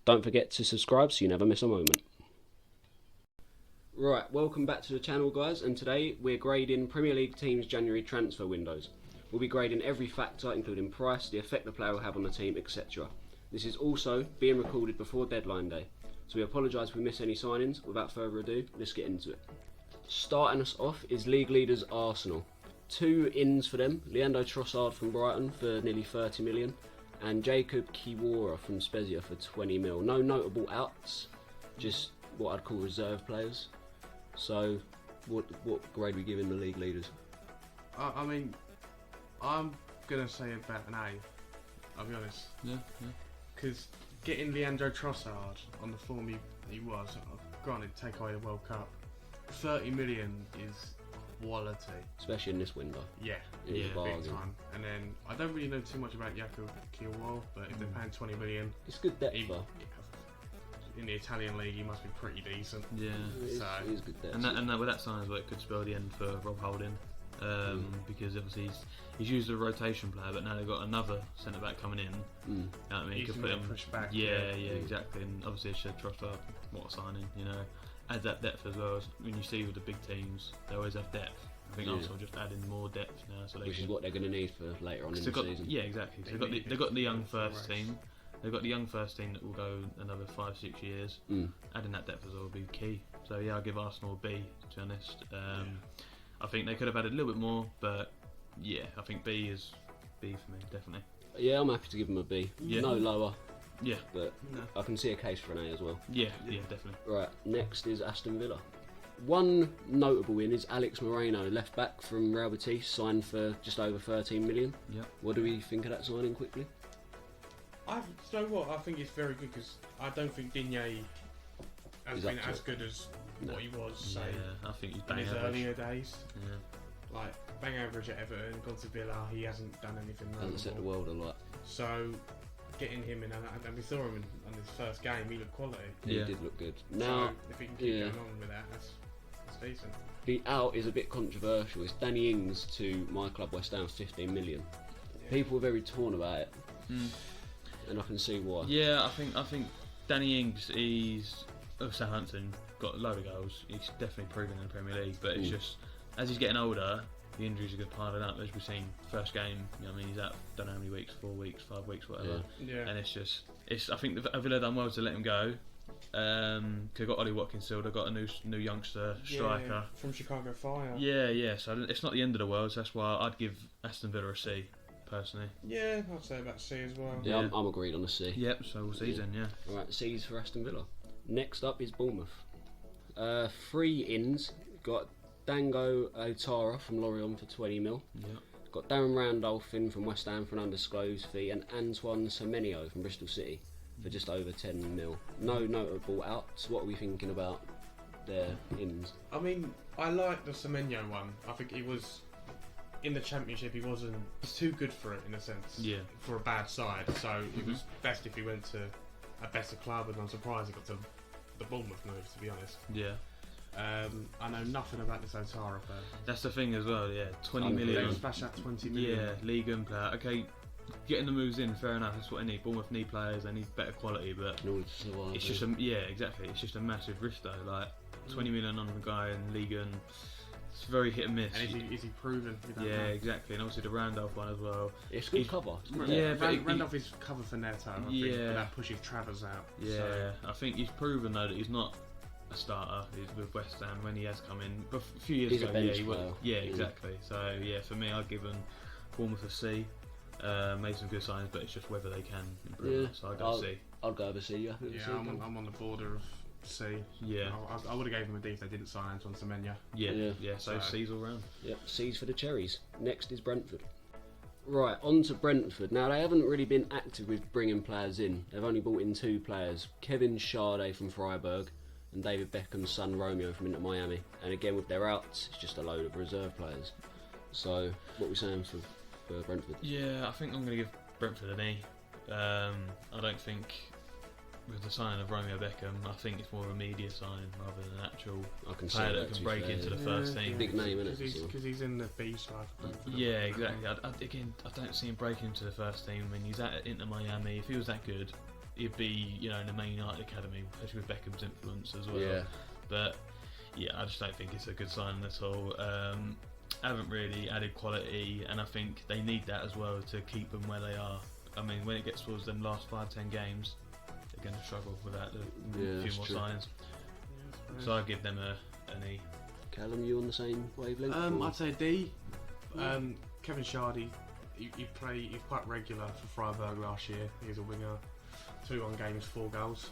Don't forget to subscribe so you never miss a moment. Right, welcome back to the channel, guys, and today we're grading Premier League teams' January transfer windows. We'll be grading every factor, including price, the effect the player will have on the team, etc. This is also being recorded before deadline day, so we apologise if we miss any signings. Without further ado, let's get into it. Starting us off is league leaders Arsenal. 2 ins for them: Leandro Trossard from Brighton for nearly 30 million, and Jacob Kiwara from Spezia for 20 mil. No notable outs, just what I'd call reserve players. So, what grade are we giving the league leaders? I mean, I'm gonna say about an A. I'll be honest. Yeah. Because getting Leandro Trossard on the form he was, granted, take away the World Cup, 30 million is quality. Especially in this window. Yeah, It was a big bargain. time. And then I don't really know too much about Jakob Kiwara, but if they're paying 20 million, It's good depth he, though. in the Italian league, he must be pretty decent. Yeah. It So- is good depth. And that with that sign as well, it could spell the end for Rob Holding, because obviously he's used as a rotation player, but now they've got another centre back coming in. You know what I mean, He you could can put get him. pushed back. Yeah, exactly. And obviously, Shed Trossard, what a signing, you know, adds that depth as well. When you see with the big teams, they always have depth. I think Yeah. Arsenal just adding more depth now, so they Which is can, what they're going to need for later on in they've the got, season. yeah, exactly. So They need they've got the young it for first race. team. They've got the young first team that will go another 5-6 years. Adding that depth as well will be key. So yeah, I'll give Arsenal a B, to be honest. I think they could have added a little bit more, but yeah, I think B is B for me, definitely. Yeah, I'm happy to give them a B. Yeah. No lower, Yeah, but No. I can see a case for an A as well. yeah, definitely. Right, next is Aston Villa. One notable win is Alex Moreno, left back from Real Betis, signed for just over 13 million. Yep. What do we think of that signing quickly? You know what? I think it's very good because I don't think Digne has He's up been to as it. good as No. what he was, say, Yeah, I think he's in bang his average. earlier days. Yeah. Like, bang average at Everton, gone to Villa, he hasn't done anything Hasn't set the notable. world alight. So, getting him in, and we saw him in his first game, he looked quality. He Yeah. did look good. Now, So, if he can keep yeah. going on with that, that's decent. the out is a bit controversial. It's Danny Ings to my club West Ham, 15 million. People were very torn about it, and I can see why. Yeah, I think Danny Ings, he's of Southampton, got a load of goals. He's definitely proven in the Premier League, but it's just as he's getting older, the injuries are good piling up. As we've seen, first game, you know what I mean, he's out don't know how many weeks, 4 weeks, 5 weeks, whatever. Yeah. And it's I think Villa done well to let him go. They've got Ollie Watkins still. They've got a new youngster striker. Yeah, from Chicago Fire. Yeah. So it's not the end of the world. So that's why I'd give Aston Villa a C, personally. Yeah, I'd say about C as well. Yeah, Yeah. I'm agreed on a C. Yep. So we'll see then. Yeah. Right, C's for Aston Villa. Next up is Bournemouth. 3 ins. Got Dango Otara from Lorient for 20 mil. Yeah. Got Darren Randolph in from West Ham for an undisclosed fee, and Antoine Semenyo from Bristol City for just over 10 mil. No notable outs. What are we thinking about their ins? I mean, I like the Semenyo one. I think he was in the Championship. He's too good for it in a sense. Yeah. For a bad side, so it was best if he went to a better club. And I'm surprised he got to the Bournemouth move, to be honest. Yeah. I know nothing about this Otara player. That's the thing as well. Yeah. 20 Unreal. They million. splash out 20 million. Yeah, League and player. Okay, getting the moves in, fair enough. That's what they need. Bournemouth need players. They need better quality, but In order to survive. it's just exactly. It's just a massive risk though. Like 20 million on the guy in League and it's very hit and miss. And is he proven? We don't Yeah, know. exactly. And obviously the Randolph one as well. It's good he's- cover. It's good Yeah, depth. but he- Randolph is cover for Neto. I think, Yeah. but that pushes Travers out. Yeah, So, I think he's proven though that he's not a starter. He's with West Ham when he has come in. But a few years He's a ago, bench he was. player. Yeah, Yeah. exactly. So yeah, for me, I'd give him Bournemouth a C. Made some good signs, but it's just whether they can improve. Yeah. it. So I'd go C. I'd go over C. You happy with yeah, C? I'm on the border of C. Yeah. I would have gave him a D if they didn't sign Antoine Semenyo. Yeah. So So- C's all round. Yep, C's for the cherries. Next is Brentford. Right, on to Brentford. Now, they haven't really been active with bringing players in. They've only brought in 2 players. Kevin Schade from Freiburg and David Beckham's son Romeo from Inter Miami. And again, with their outs, it's just a load of reserve players. So, what are we saying for Brentford? Yeah, I think I'm going to give Brentford an E. I don't think with the signing of Romeo Beckham, I think it's more of a media sign rather than an actual I can see player that, that to can be break fair, into yeah. the first team. Big name, innit? Because he's in the B side. for Brentford. Yeah, exactly. I don't see him breaking into the first team. I mean, he's at Inter Miami. If he was that good, he'd be, you know, in the Man United academy, especially with Beckham's influence as well. Yeah. But yeah, I just don't think it's a good sign at all. Haven't really added quality, and I think they need that as well to keep them where they are. I mean, when it gets towards them last 5-10 games, they're going to struggle without a few that's more true. signings. So I give them an E. Callum, you on the same wavelength? or- I'd say a D. Kevin Shardy, he was quite regular for Freiburg last year. He was a winger, 2-1 games, 4 goals.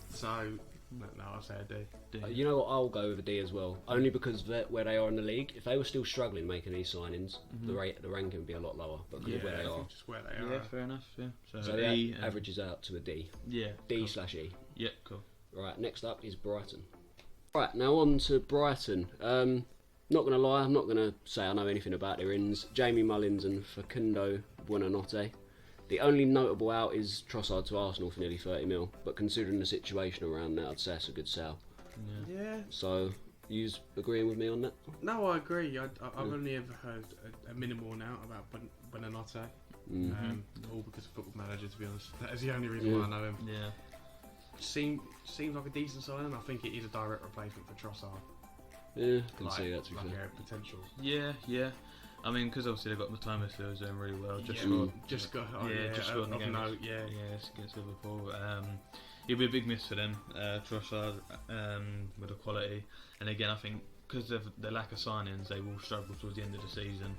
So no, I'd say a D. D. You know what? I'll go with a D as well. Only because where they are in the league. If they were still struggling making these signings, the ranking would be a lot lower. But because of where they are, just where they are. Yeah, fair enough. Yeah. so E. that averages out to a D. Yeah. D/E. Yeah, cool. Right. Next up is Brighton. Right. Now on to Brighton. Not gonna lie, I'm not gonna say I know anything about their ins. Jamie Mullins and Facundo Buonanotte. The only notable out is Trossard to Arsenal for nearly 30 mil, but considering the situation around that, I'd say it's a good sale. Yeah. So, you agreeing with me on that? No, I agree. I've only ever heard a minimal now about Buonanotte. All because of Football Manager, to be honest. That is the only reason why I know him. Yeah. Seems like a decent signing. I think it is a direct replacement for Trossard. Yeah, I can see that to be fair. Yeah, potential. Yeah. I mean, because obviously they've got Matoma still doing really well. Just scored of again. note, yeah. Yes, against Liverpool. He'll be a big miss for them, Trossard, with the quality. And again, I think because of the lack of signings, they will struggle towards the end of the season.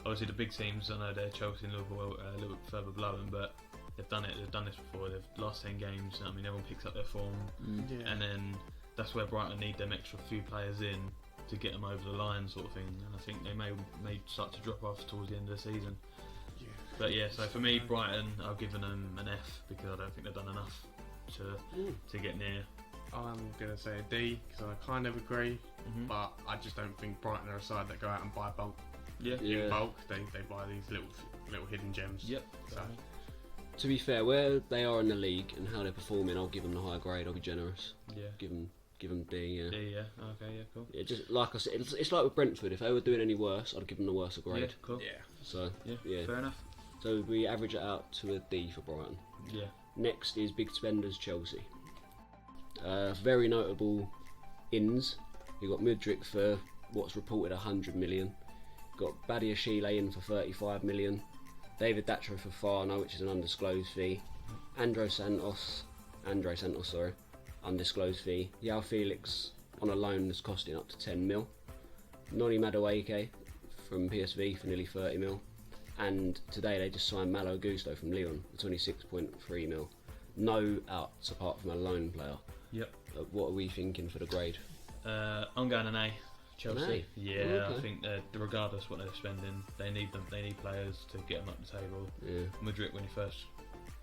Obviously, the big teams, I know they're Chelsea and Liverpool a little bit further below them, but they've done this before. They've last 10 games. I mean, everyone picks up their form, Yeah. and then that's where Brighton need them extra few players in to get them over the line, sort of thing. And I think they may start to drop off towards the end of the season. Yeah. But yeah, so for me, Brighton, I've given them an F because I don't think they've done enough to get near. I'm gonna say a D because I kind of agree, but I just don't think Brighton are a side that go out and buy bulk. Yeah. In bulk, they buy these little hidden gems. Yep. So, To be fair, where they are in the league and how they're performing, I'll give them the higher grade. I'll be generous. Yeah. Give them D. Yeah. D, yeah. Okay. Yeah. Cool. Yeah, just like I said, it's like with Brentford. If they were doing any worse, I'd give them the worse grade. Yeah. Cool. yeah. So Yeah. Fair enough. So we average it out to a D for Brighton. Yeah. Next is big spenders Chelsea. Very notable ins. You got Mudryk for what's reported 100 million. Got Badiashile in for 35 million. David Datro for Fano, which is an undisclosed fee. Andre Santos, undisclosed fee. Yao Felix on a loan that's costing up to 10 mil. Noni Madueke from PSV for nearly 30 mil. And today they just signed Malo Gusto from Lyon for 26.3 mil. No outs apart from a loan player. Yep. What are we thinking for the grade? I'm going an A. Chelsea. An A? Yeah, Okay. I think that regardless what they're spending, they need them. They need players to get them up the table. Yeah. Mudryk, when he first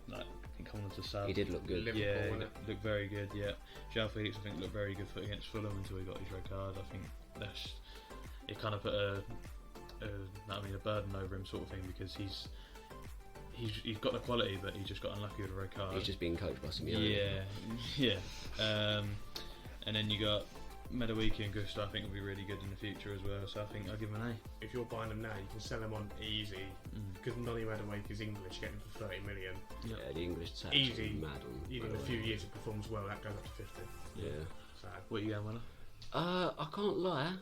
come onto the sub, He did look good. Liverpool, yeah, wasn't he looked very good. Yeah, João Felix, I think, looked very good against Fulham until he got his red card. I think it kind of put a burden over him, sort of thing, because he's got the quality, but he just got unlucky with a red card. He's just being coached by Simeone. Yeah. And then you got Madueke and Gusto. I think will be really good in the future as well. So I think I'll give him an A. If you're buying them now, you can sell them on easy because Noni Madueke is English, getting for 30 million. Yeah, the English tax Easy. is mad on. Even in a few years, it performs well. That goes up to 50. Yeah. So What are you going, Winner? I can't lie.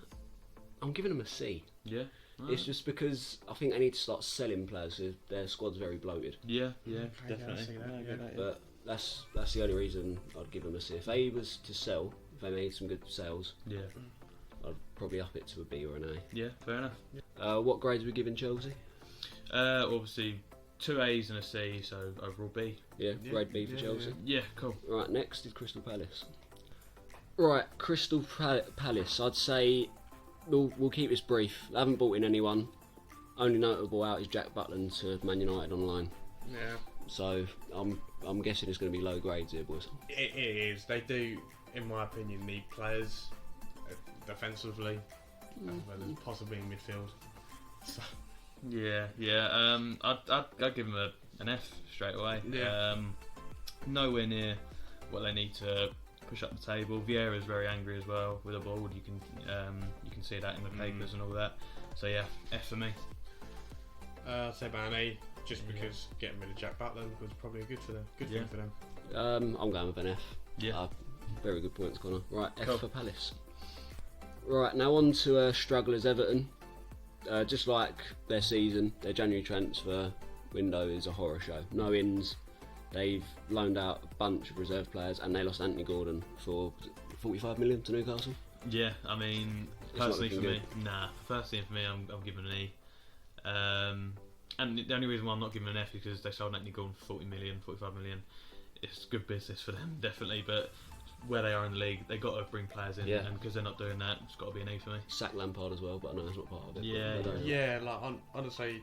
I'm giving them a C. Yeah. It's just because I think they need to start selling players. So their squad's very bloated. Yeah, I definitely. see that, I yeah. get that, But that's the only reason I'd give them a C. If they was to sell, if they made some good sales, yeah. I'd probably up it to a B or an Yeah, fair enough. A. What grades are we giving Chelsea? Obviously, 2 A's and a C, so overall B. Yeah, Yeah, grade B for yeah, Chelsea. Yeah, cool. Right, next is Crystal Palace. Right, Crystal Palace. I'd say we'll keep this brief. I haven't bought in anyone. Only notable out is Jack Butland to Man United on loan. Yeah, So I'm guessing it's going to be low grades here, boys. it is. They do, in my opinion, need players defensively, as well as possibly in midfield. So, Yeah. I'd give them an F straight away. Yeah. Nowhere near what they need to push up the table. Vieira's very angry as well with the ball. You can see that in the papers and all that. So yeah, F for me. I'd say about an A, just because getting rid of Jack Butland was probably good for them. Good Yeah. thing for them. I'm going with an F. Yeah. Very good points, Connor. Right, F Cool. for Palace. Right, now on to strugglers Everton. Just like their season, their January transfer window is a horror show. No ins. They've loaned out a bunch of reserve players, and they lost Anthony Gordon for 45 million to Newcastle. Yeah, I mean, It's not personally for looking me, Personally for me, I'm giving an E. And the only reason why I'm not giving an F is because they sold Anthony Gordon for 45 million. It's good business for them, definitely, but where they are in the league, they've got to bring players in, Yeah. and because they're not doing that, it's got to be an E for me. Sack Lampard as well, but I know that's not part of it. Yeah, But they don't. Yeah, like honestly,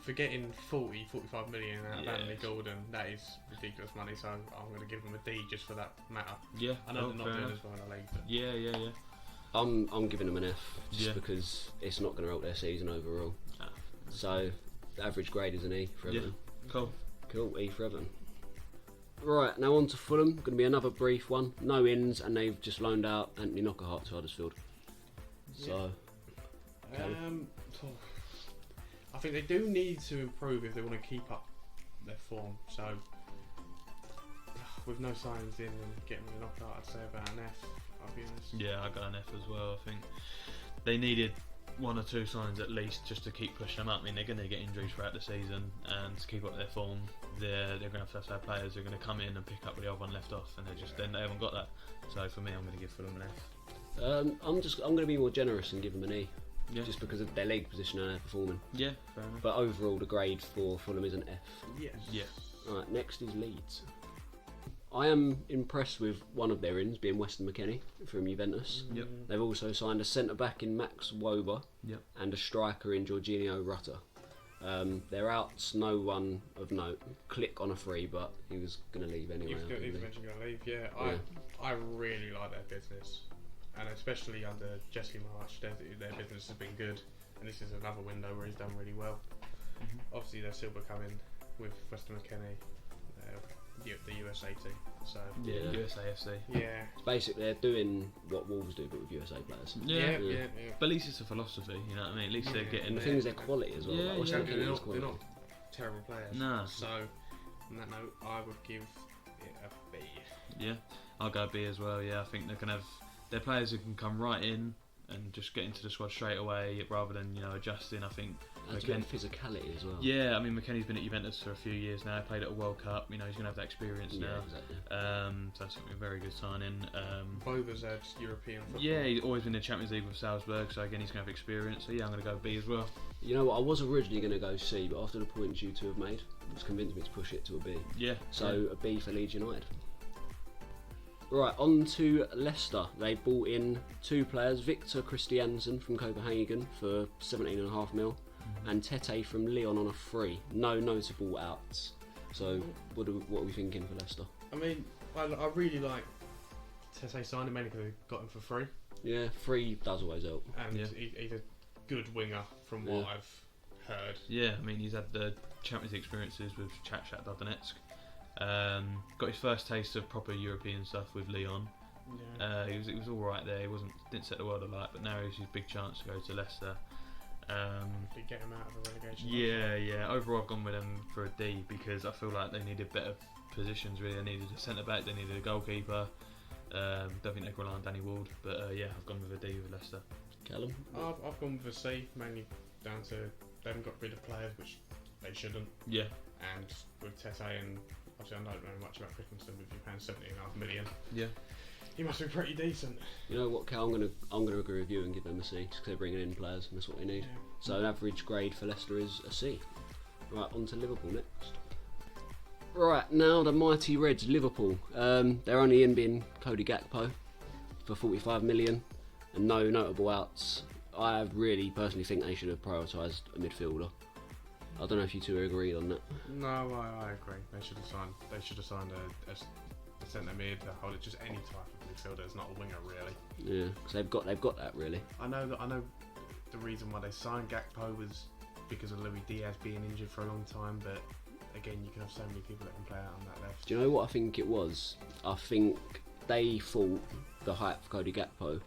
for getting 45 million out of Yeah. Anthony Gordon, that is ridiculous money. So I'm going to give them a D just for that matter. Yeah, I know cool, they're not fair doing enough. as well in the league, but Yeah. I'm giving them an F just Yeah. because it's not going to help their season overall. Ah. So the average grade is an E for Yeah. Everton. Cool. Cool, E for Everton. Right, now on to Fulham. Going to be another brief one. No ins, and they've just loaned out Anthony Knockaert to Huddersfield. So, oh, I think they do need to improve if they want to keep up their form. So with no signings in and getting a knockout, I'd say about an F. I'll be honest. Yeah, I got an F as well. I think they needed one or two signs at least just to keep pushing them up. I mean, they're going to get injuries throughout the season, and to keep up their form, they're going to have to have players who are going to come in and pick up where the other one left off, and they haven't got that. So for me, I'm going to give Fulham an F. I'm going to be more generous and give them an E, Yeah, just because of their league position and their performing. yeah, fair enough. But overall, the grade for Fulham is an F. Yes. Yeah, Right, next is Leeds. I am impressed with one of their ins, being Weston McKennie from Juventus. Yep. They've also signed a centre-back in Max Wober Yep. and a striker in Jorginho Rutter. Their outs, no one of note. Click on a free, but he was going to leave anyway. He's I believe. eventually going to leave. Yeah, Yeah. I really like their business, and especially under Jesse Marsh, their business has been good. And this is another window where he's done really well. Mhm. Obviously, they're still becoming with Weston McKennie, the USA team. So yeah, Yeah. USAFC. yeah, Basically, they're doing what Wolves do, but with USA players. Yeah. yeah. But at least it's a philosophy, you know what I mean? At least they're Yeah. getting And the thing is, their quality as well. Yeah, like, Weston yeah. They're McKennie is not quality. terrible players. Nah. So on that note, I would give it a B. Yeah, I'll go B as well. Yeah, I think they can have their players who can come right in and just get into the squad straight away rather than adjusting. I think. Adds a bit of physicality as well. Yeah, I mean McKennie's been at Juventus for a few years now. Played at a World Cup. He's going to have that experience Yeah, now. exactly. So that's a very good signing. Bova's had European football. Yeah, he's always been in the Champions League with Salzburg, so again he's going to have experience. So yeah, I'm going to go B as well. You know what? I was originally going to go C, but after the points you two have made, it's convinced me to push it to a B. Yeah. So a B for Leeds United. Right, on to Leicester. They bought in two players, Victor Christiansen from Copenhagen for 17.5 mil, and Tete from Lyon on a free. No notable outs. So what are we thinking for Leicester? I mean, I really like Tete signing mainly because they got him for free, Yeah, free does always help. and Yeah. he's a good winger from what Yeah. I've heard. Yeah, I mean he's had the Champions League experiences with Shakhtar Donetsk. Got his first taste of proper European stuff with Lyon. Yeah. He was all right there. He didn't set the world alight, but now he's his big chance to go to Leicester. To get him out of the relegation. Yeah. Overall, I've gone with them for a D because I feel like they needed better positions. Really, they needed a centre back, they needed a goalkeeper. Don't think they could rely on Danny Ward, but yeah, I've gone with a D with Leicester. Callum? I've gone with a C, mainly down to they haven't got rid of players, which they shouldn't. Yeah, And with Tete, and obviously I don't know much about Christensen, but if you're paying 17.5 million, yeah. he must be pretty decent. You know what, Cal? I'm gonna agree with you and give them a C, just because they're bringing in players and that's what they need. Yeah. So an average grade for Leicester is a C. Right, on to Liverpool next. Right, now the mighty Reds, Liverpool. They're only in being Cody Gakpo for 45 million and no notable outs. I really personally think they should have prioritised a midfielder. I don't know if you two agreed on that. No, I agree. They should have signed a centre mid, a holder, just any type of midfielder. It's not a winger really. Yeah, because they've got that really. I know the reason why they signed Gakpo was because of Luis Diaz being injured for a long time, but again, you can have so many people that can play out on that left. Do you know what I think it was? I think they thought the hype for Cody Gakpo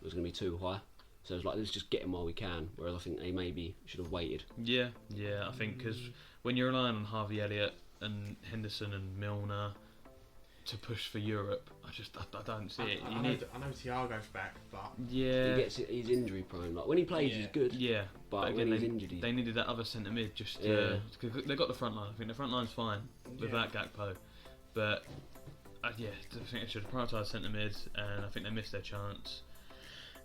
was going to be too high. So it was like, let's just get him while we can. Whereas I think they maybe should have waited. Yeah, I think because when you're relying on Harvey Elliott and Henderson and Milner, to push for Europe. I don't see it. I know Thiago's back, but Yeah. He's injury prone. Like when he plays, he's good. Yeah. But again, when he's injured, they needed that other centre mid just to. Cause they got the front line. I think the front line's fine without Gakpo, but I think they should have prioritised centre mid, and I think they missed their chance.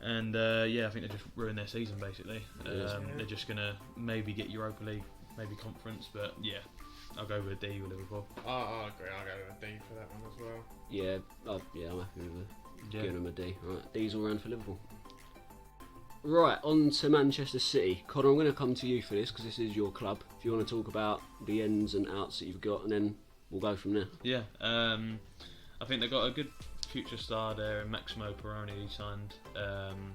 And I think they just ruined their season basically. They're just gonna maybe get Europa League, maybe Conference, but I'll go with a D with Liverpool. I agree. I'll go with a D for that one as well. Yeah, I'm happy with giving him a D. Right, D's all round for Liverpool. Right, on to Manchester City. Connor, I'm going to come to you for this because this is your club. If you want to talk about the ins and outs that you've got, and then we'll go from there. Yeah, I think they've got a good future star there in Maximo Perrone. He signed from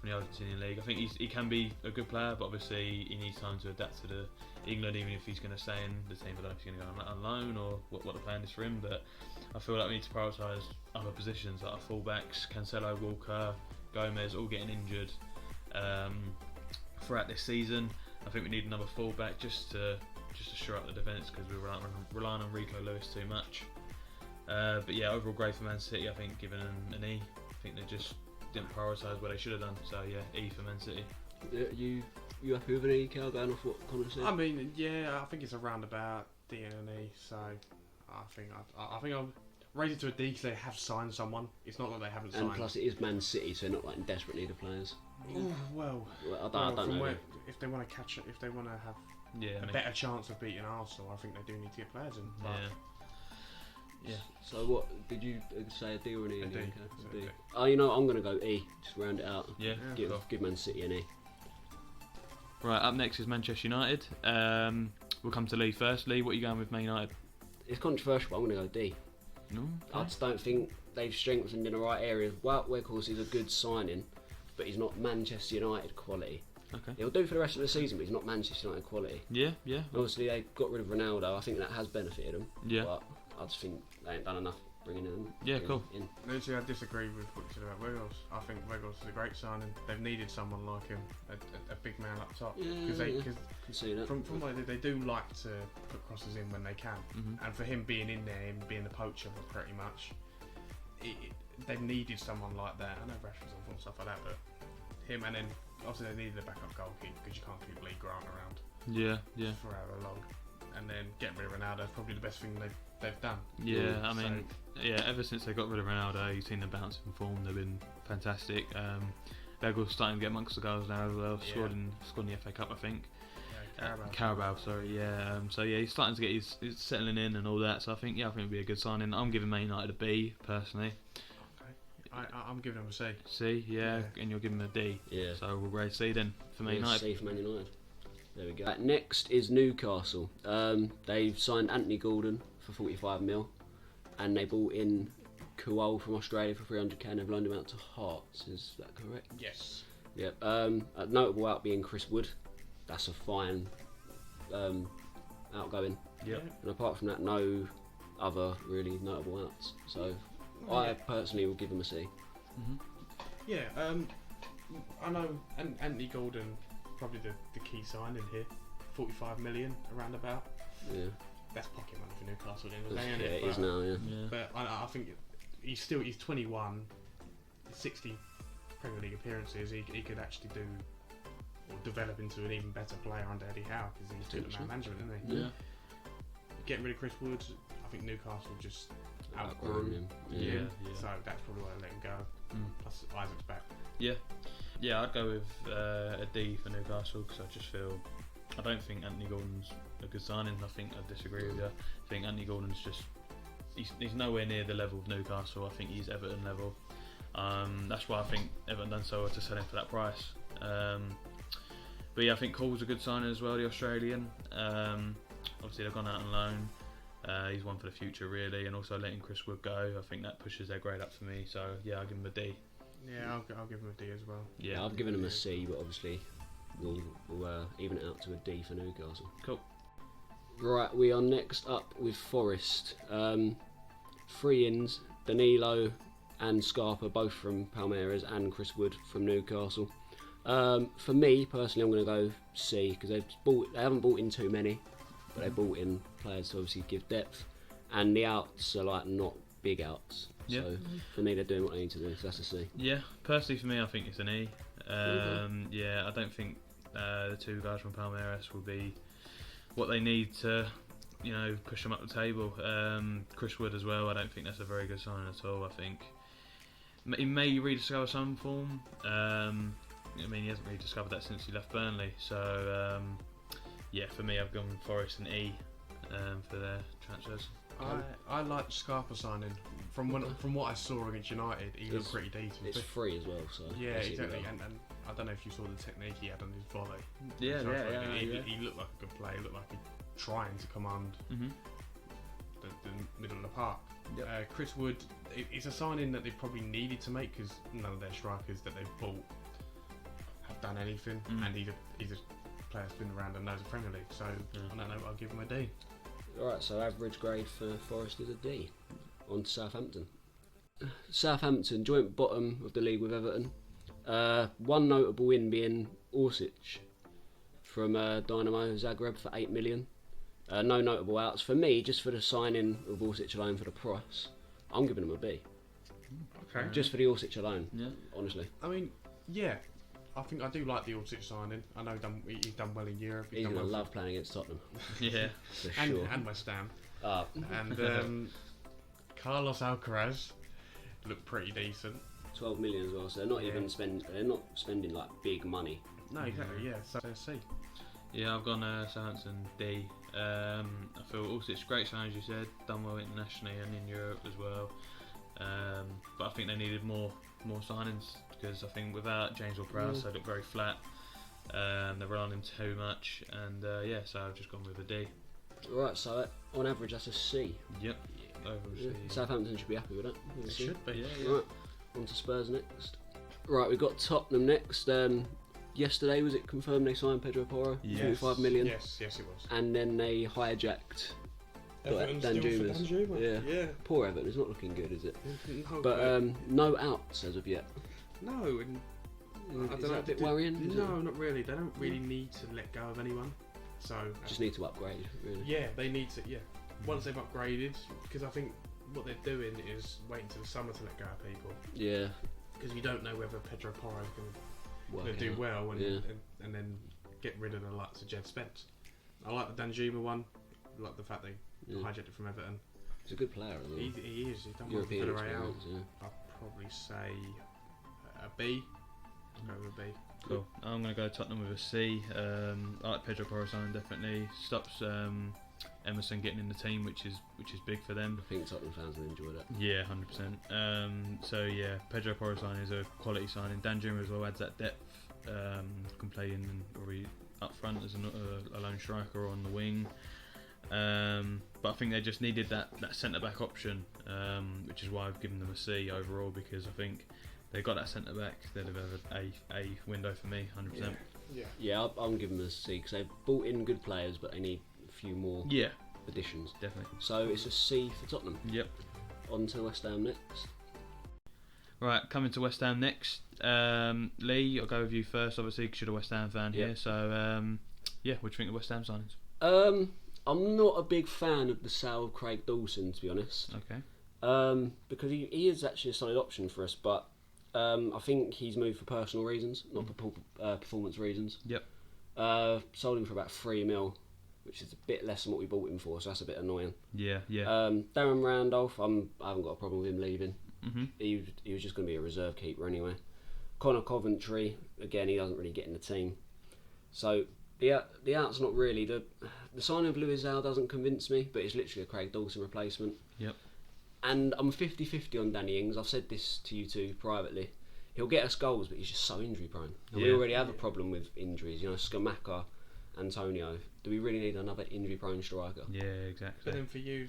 the Argentinian League. I think he can be a good player, but obviously he needs time to adapt to the England, even if he's going to stay in the team. I don't know if he's going to go on loan or what the plan is for him, but I feel like we need to prioritise other positions like our fullbacks, Cancelo, Walker, Gomez, all getting injured throughout this season. I think we need another fullback just to shore up the defence because we're relying on Rico Lewis too much. But overall grade for Man City. I think giving them an E. I think they just didn't prioritise what they should have done. So E for Man City. You happy with an E, Cal, going off what Connor said? I mean, I think it's around about D and an E. So I think I'll raise it to a D because they have signed someone. It's not like they haven't signed. And plus, it is Man City, so they're not like in desperate need of players. Ooh, well, I don't know. If they want to catch it, if they want to have a better chance of beating Arsenal, I think they do need to get players in. Yeah. So what did you say? A D or an E? A D. Okay, A D. Oh, I'm going to go E. Just round it out. Yeah. Give Man City an E. Right. Up next is Manchester United. We'll come to Lee first. Lee, what are you going with Man United? It's controversial, but I'm going to go D. No. I just don't think they've strengthened in the right areas. Wout Weghorst is a good signing, but he's not Manchester United quality. Okay. He'll do for the rest of the season, but he's not Manchester United quality. Yeah. Obviously, they got rid of Ronaldo. I think that has benefited them. Yeah. But I just think they ain't done enough bringing him. Yeah, cool. In. I disagree with what you said about Weghorst. I think Weghorst is a great signing. They've needed someone like him, a big man up top. Cause can see that. From what they do like to put crosses in when they can. Mm-hmm. And for him being in there, him being the poacher pretty much, they've needed someone like that. I know Rashford's on and stuff like that, but him, and then obviously they needed a backup goalkeeper because you can't keep Lee Grant around Yeah. for however long. And then getting rid of Ronaldo is probably the best thing they've done. Yeah, I mean, ever since they got rid of Ronaldo, you've seen them bounce in form. They've been fantastic. Weghorst's starting to get amongst the goals now as well. Scored in the FA Cup, I think. Carabao, sorry. Yeah. He's starting to get his settling in and all that. So I think it'd be a good signing. I'm giving Man United a B personally. Okay. I'm giving them a C. C, and you're giving them a D. Yeah. So we'll grade C then for Man United. C for Man United. There we go. Next is Newcastle. They've signed Anthony Gordon for 45 mil, and they bought in Kuol from Australia for 300k, and they've loaned him out to Hearts. Is that correct? Yes. Yep. A notable out being Chris Wood. That's a fine outgoing. Yep. And apart from that, no other really notable outs. So I personally will give him a C. Mm-hmm. Yeah. I know Anthony Gordon, probably the key signing here. 45 million around about. Yeah. That's pocket money for Newcastle at the end of the day, Yeah, isn't it? it is now. Yeah. But I think he's 21, 60 Premier League appearances. He could actually do or develop into an even better player under Eddie Howe because he's good at man management, isn't he? Yeah. Getting rid of Chris Wood, I think Newcastle just outgrew Outgrown him. Yeah. Yeah. So that's probably why I let him go. Plus Isaac's back. Yeah, I'd go with a D for Newcastle because I don't think Anthony Gordon's a good signing. I think I disagree with you. I think Anthony Gordon's he's nowhere near the level of Newcastle. I think he's Everton level. That's why I think Everton done so well to sell him for that price. But I think Cole's a good signing as well, the Australian. Obviously they've gone out on loan. He's one for the future really, and also letting Chris Wood go, I think that pushes their grade up for me. So I'll give him a D. Yeah, I'll give him a D as well. Yeah, I've given him a C, but obviously we'll even it out to a D for Newcastle. Cool. Right, we are next up with Forest. 3 ins, Danilo and Scarpa, both from Palmeiras, and Chris Wood from Newcastle. For me personally, I'm going to go C because they haven't bought in too many, but they bought in players to obviously give depth, and the outs are like not big outs. Yeah. So for me, they're doing what they need to do. So that's a C. Yeah, personally for me, I think it's an E. Yeah, I don't think the two guys from Palmeiras will be what they need to, push them up the table. Chris Wood as well. I don't think that's a very good sign at all. I think he may rediscover some form. He hasn't really discovered that since he left Burnley. So yeah, for me, I've gone Forest an E for their transfers. I like Scarpa signing. From what I saw against United, he looked pretty decent. It's free as well, so yeah, that's exactly. even And I don't know if you saw the technique he had on his volley. Yeah, He looked like a good player. He looked like he trying to command the middle of the park. Yep. Chris Wood, it's a signing that they probably needed to make because none of their strikers that they've bought have done anything, and he's a player that's been around and knows the Premier League. So I don't know, I'll give him a D. Alright, so average grade for Forest is a D. On to Southampton. Southampton, joint bottom of the league with Everton. One notable win being Orsic from Dynamo Zagreb for 8 million. No notable outs. For me, just for the signing of Orsic alone for the price, I'm giving him a B. Okay. Just for the Orsic alone, Yeah. honestly. I mean, yeah, I think I do like the Orsic signing. I know he's done well in Europe. He's done going to well love playing against Tottenham. Yeah. For and, sure. and West Ham. And And Carlos Alcaraz looked pretty decent. 12 million as well, so they're not even spending like big money. No, exactly. Yeah, so C. Yeah, I've gone Southampton D. I feel also it's great sign, as you said, done well internationally and in Europe as well. But I think they needed more signings because I think without James Ward-Prowse they look very flat. They rely on him too much, and so I've just gone with a D. Right, so on average that's a C. Yep. Overall Yeah. C. Southampton should be happy with that. It should be. Yeah. Right, on to Spurs next. Right, we've got Tottenham next. Yesterday, was it confirmed they signed Pedro Porro? Yes. 25 million. Yes, it was. And then they hijacked Everton's Dan still for Jumas. Danjuma. Yeah. Poor Everton, it's not looking good, is it? No, But no outs as of yet. no, and I Is don't that know, a bit worrying? Is No, it? not really. They don't really need to let go of anyone. So Just need to upgrade, really. yeah, they need to. Yeah, once they've upgraded, because I think what they're doing is waiting till the summer to let go of people, Yeah. because you don't know whether Pedro Porro is going to Working do out. well and, Yeah. and then get rid of the likes of Jed Spence. I like the Danjuma one. I like the fact they Yeah. hijacked it from Everton. He's a good player as well. He is. He's done well for European Villarreal. experience, yeah. I'd probably say a B. I'll go with a B. Cool. I'm going to go Tottenham with a C. I like Pedro Porro signing, definitely stops Emerson getting in the team, which is big for them. I think Tottenham fans will enjoy that. Yeah, 100%. So yeah, Pedro Porro signing is a quality signing. Danjuma as well adds that depth. Can play in or be up front as a lone striker or on the wing. But I think they just needed that centre back option, which is why I've given them a C overall, because I think they got that centre back. They'd have had a window for me, 100%. Yeah, I'm giving them a C because they've brought in good players, but they need a few more Yeah, additions. definitely. So it's a C for Tottenham. Yep. On to West Ham next. Right, coming to West Ham next. Lee, I'll go with you first, obviously, because you're a West Ham fan Yeah. here. So, yeah, what do you think of West Ham signings? I'm not a big fan of the sale of Craig Dawson, to be honest. Okay. Because he is actually a solid option for us, but I think he's moved for personal reasons, not for performance reasons. Yep. Sold him for about 3 mil, which is a bit less than what we bought him for, so that's a bit annoying. Yeah. Darren Randolph, I haven't got a problem with him leaving. Mhm. He was just going to be a reserve keeper anyway. Connor Coventry, again, he doesn't really get in the team. So the out's not really the signing of Luis Zal doesn't convince me, but it's literally a Craig Dawson replacement. Yep. And I'm 50-50 on Danny Ings. I've said this to you two privately. He'll get us goals, but he's just so injury prone. And we Yeah. already have a problem with injuries. You know, Skamaka, Antonio. Do we really need another injury prone striker? Yeah, exactly. But then for you,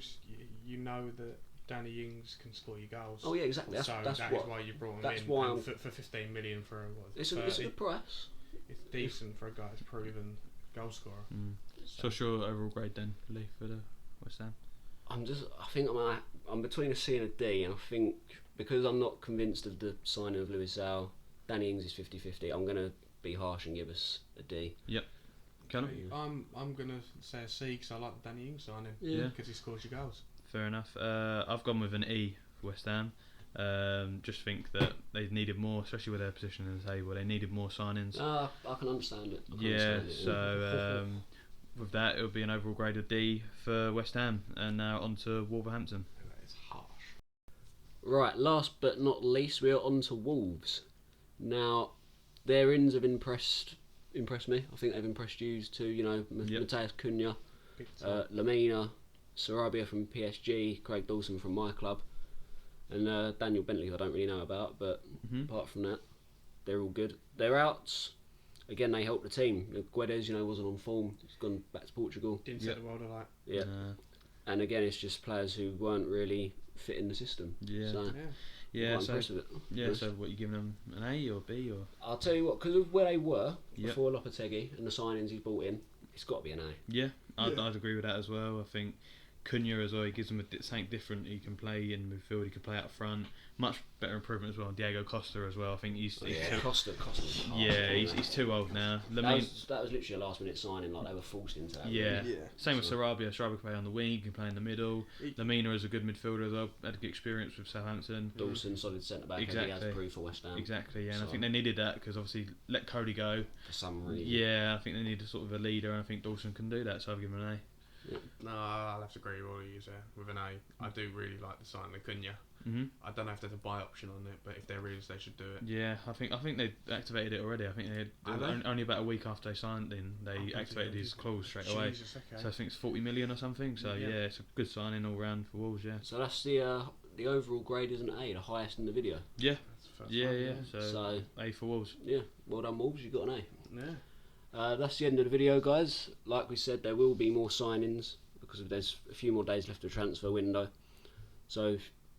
you know that Danny Ings can score you goals. Oh yeah, exactly. That's that is why you brought him that's in. why and I'm- for 15 million for what, it's 30, a good price. it's decent for a guy who's proven goal scorer. So what's your overall grade then, Lee, for the West Ham? I think I'm between a C and a D, and I think because I'm not convinced of the signing of Luis Zal, Danny Ings is 50-50. I'm gonna be harsh and give us a D. Callum? I'm gonna say a C because I like the Danny Ings signing. Yeah. Because he scores your goals. Fair enough. I've gone with an E for West Ham. Just think that they needed more, especially with their position in the table. They needed more signings. I can understand it. So with that, it would be an overall grade of D for West Ham. And now on to Wolverhampton. That is harsh. Right, last but not least, we are on to Wolves. Now, their ins have impressed me. I think they've impressed you too. You know, Mateus Cunha, Big time. Lamina, Sarabia from PSG, Craig Dawson from my club, and Daniel Bentley, who I don't really know about, but apart from that, they're all good. Their outs, again, they helped the team. Guedes, wasn't on form. He's gone back to Portugal. Didn't set the world alight. Yeah. And again, it's just players who weren't really fitting the system. Yeah. So, Yeah. quite So impressed with it. yeah. So what you giving them, an A or B or? I'll tell you what, because of where they were Yep. before Lopetegui and the signings he's brought in, it's got to be an A. Yeah, I'd agree with that as well. I think Cunha as well, he gives them something different. He can play in midfield, he can play out front. Much better improvement as well. Diego Costa as well. I think he's too, Costa. he's too old now. That was literally a last minute signing, like they were forced into that. Yeah. Yeah. Same with Sarabia. Sarabia can play on the wing, he can play in the middle. Lamina is a good midfielder as well. Had a good experience with Southampton. Dawson, solid centre back, Exactly. as he has proved for West Ham. Exactly, and So- I think they needed that because obviously let Cody go. For some reason. Yeah, I think they needed sort of a leader, and I think Dawson can do that. So I'll give him an A. No, I'll have to agree with all of you there with an A. I do really like the signing of Cunha. Mm-hmm. I don't know if there's a buy option on it, but if there is, they should do it. Yeah, I think they activated it already. I think they Have they? only about a week after they signed in, they activated his clause straight away. Jesus, okay. So I think it's 40 million or something. So Yeah. yeah, it's a good signing all round for Wolves. Yeah. So that's the overall grade is an A, the highest in the video. Yeah. That's the first Yeah. one, Yeah. So So A for Wolves. yeah, well done Wolves, you got an A. Yeah. That's the end of the video, guys. Like we said, there will be more signings because there's a few more days left of the transfer window. So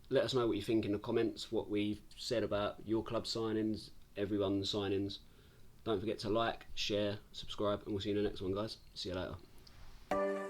let us know what you think in the comments, what we've said about your club signings, everyone's signings. Don't forget to like, share, subscribe, and we'll see you in the next one, guys. See you later.